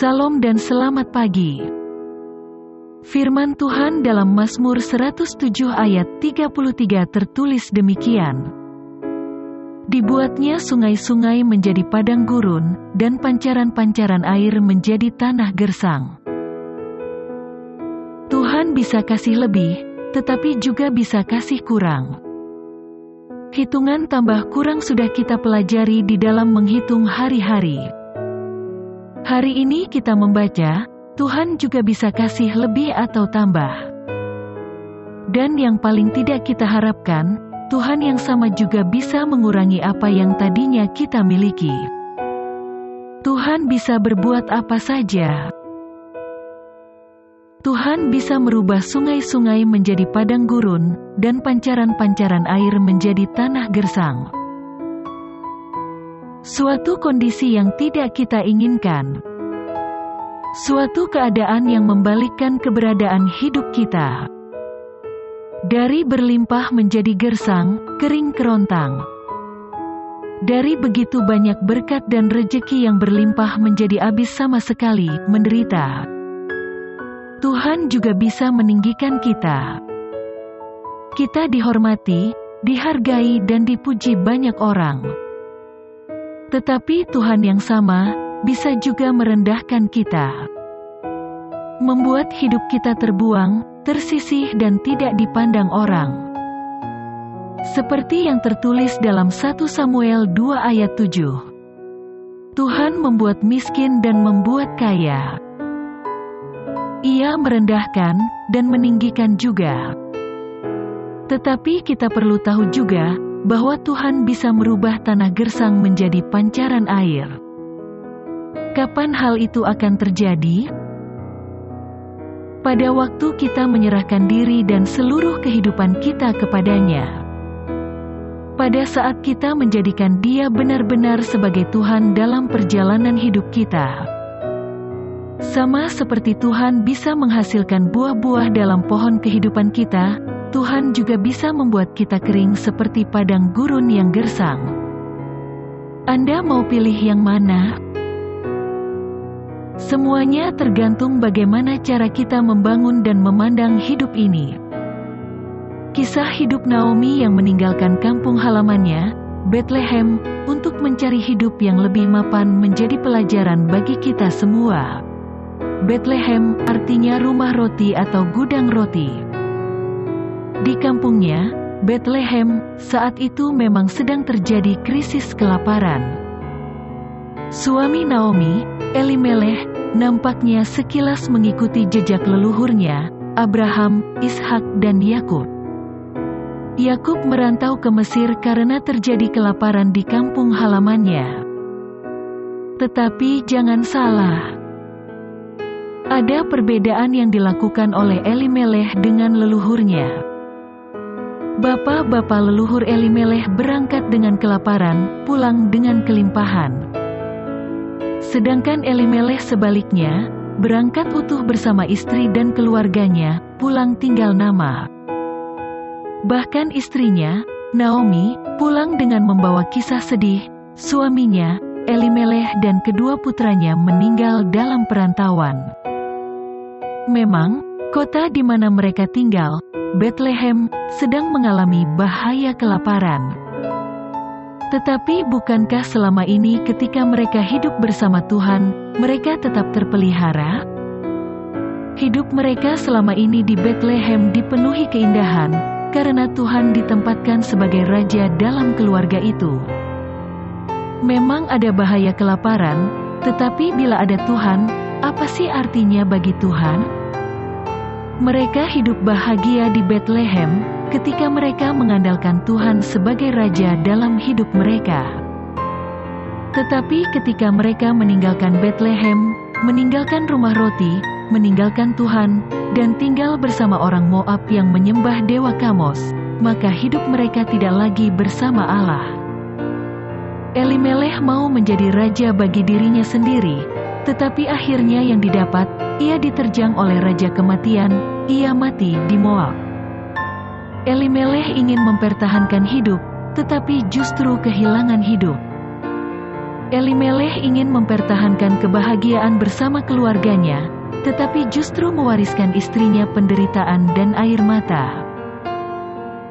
Salam dan selamat pagi. Firman Tuhan dalam Mazmur 107 ayat 33 tertulis demikian. Dibuatnya sungai-sungai menjadi padang gurun, dan pancaran-pancaran air menjadi tanah gersang. Tuhan bisa kasih lebih, tetapi juga bisa kasih kurang. Hitungan tambah kurang sudah kita pelajari di dalam menghitung hari-hari. Hari ini kita membaca, Tuhan juga bisa kasih lebih atau tambah. Dan yang paling tidak kita harapkan, Tuhan yang sama juga bisa mengurangi apa yang tadinya kita miliki. Tuhan bisa berbuat apa saja. Tuhan bisa merubah sungai-sungai menjadi padang gurun, dan pancaran-pancaran air menjadi tanah gersang. Suatu kondisi yang tidak kita inginkan. Suatu keadaan yang membalikkan keberadaan hidup kita. Dari berlimpah menjadi gersang, kering kerontang. Dari begitu banyak berkat dan rejeki yang berlimpah menjadi habis sama sekali, menderita. Tuhan juga bisa meninggikan kita. Kita dihormati, dihargai dan dipuji banyak orang. Tetapi Tuhan yang sama, bisa juga merendahkan kita. Membuat hidup kita terbuang, tersisih dan tidak dipandang orang. Seperti yang tertulis dalam 1 Samuel 2 ayat 7. Tuhan membuat miskin dan membuat kaya. Ia merendahkan dan meninggikan juga. Tetapi kita perlu tahu juga, bahwa Tuhan bisa merubah tanah gersang menjadi pancaran air. Kapan hal itu akan terjadi? Pada waktu kita menyerahkan diri dan seluruh kehidupan kita kepadanya. Pada saat kita menjadikan Dia benar-benar sebagai Tuhan dalam perjalanan hidup kita. Sama seperti Tuhan bisa menghasilkan buah-buah dalam pohon kehidupan kita, Tuhan juga bisa membuat kita kering seperti padang gurun yang gersang. Anda mau pilih yang mana? Semuanya tergantung bagaimana cara kita membangun dan memandang hidup ini. Kisah hidup Naomi yang meninggalkan kampung halamannya, Bethlehem, untuk mencari hidup yang lebih mapan menjadi pelajaran bagi kita semua. Bethlehem artinya rumah roti atau gudang roti. Di kampungnya, Bethlehem, saat itu memang sedang terjadi krisis kelaparan. Suami Naomi, Elimeleh, nampaknya sekilas mengikuti jejak leluhurnya, Abraham, Ishak dan Yakub. Yakub merantau ke Mesir karena terjadi kelaparan di kampung halamannya. Tetapi jangan salah. Ada perbedaan yang dilakukan oleh Elimeleh dengan leluhurnya. Bapak-bapak leluhur Elimeleh berangkat dengan kelaparan, pulang dengan kelimpahan. Sedangkan Elimeleh sebaliknya, berangkat utuh bersama istri dan keluarganya, pulang tinggal nama. Bahkan istrinya, Naomi, pulang dengan membawa kisah sedih, suaminya, Elimeleh dan kedua putranya meninggal dalam perantauan. Memang, kota di mana mereka tinggal, Bethlehem, sedang mengalami bahaya kelaparan. Tetapi bukankah selama ini ketika mereka hidup bersama Tuhan, mereka tetap terpelihara? Hidup mereka selama ini di Bethlehem dipenuhi keindahan, karena Tuhan ditempatkan sebagai raja dalam keluarga itu. Memang ada bahaya kelaparan, tetapi bila ada Tuhan, apa sih artinya bagi Tuhan? Mereka hidup bahagia di Bethlehem, ketika mereka mengandalkan Tuhan sebagai Raja dalam hidup mereka. Tetapi ketika mereka meninggalkan Bethlehem, meninggalkan rumah roti, meninggalkan Tuhan, dan tinggal bersama orang Moab yang menyembah dewa Kamos, maka hidup mereka tidak lagi bersama Allah. Elimeleh mau menjadi raja bagi dirinya sendiri, tetapi akhirnya yang didapat, ia diterjang oleh Raja Kematian, ia mati di Moab. Elimeleh ingin mempertahankan hidup, tetapi justru kehilangan hidup. Elimeleh ingin mempertahankan kebahagiaan bersama keluarganya, tetapi justru mewariskan istrinya penderitaan dan air mata.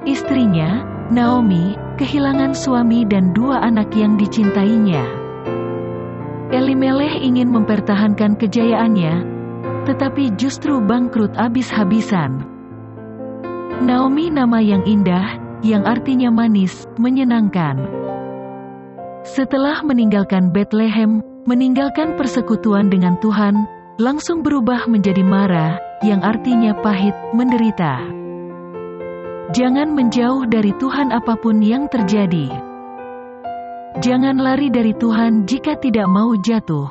Istrinya, Naomi, kehilangan suami dan 2 anak yang dicintainya. Elimeleh ingin mempertahankan kejayaannya, tetapi justru bangkrut habis-habisan. Naomi nama yang indah, yang artinya manis, menyenangkan. Setelah meninggalkan Bethlehem, meninggalkan persekutuan dengan Tuhan, langsung berubah menjadi Mara, yang artinya pahit, menderita. Jangan menjauh dari Tuhan apapun yang terjadi. Jangan lari dari Tuhan jika tidak mau jatuh.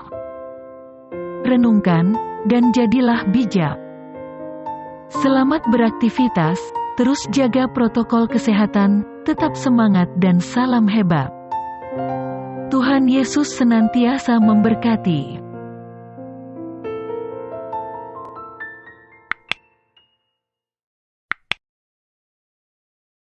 Renungkan, dan jadilah bijak. Selamat beraktivitas, terus jaga protokol kesehatan, tetap semangat dan salam hebat. Tuhan Yesus senantiasa memberkati.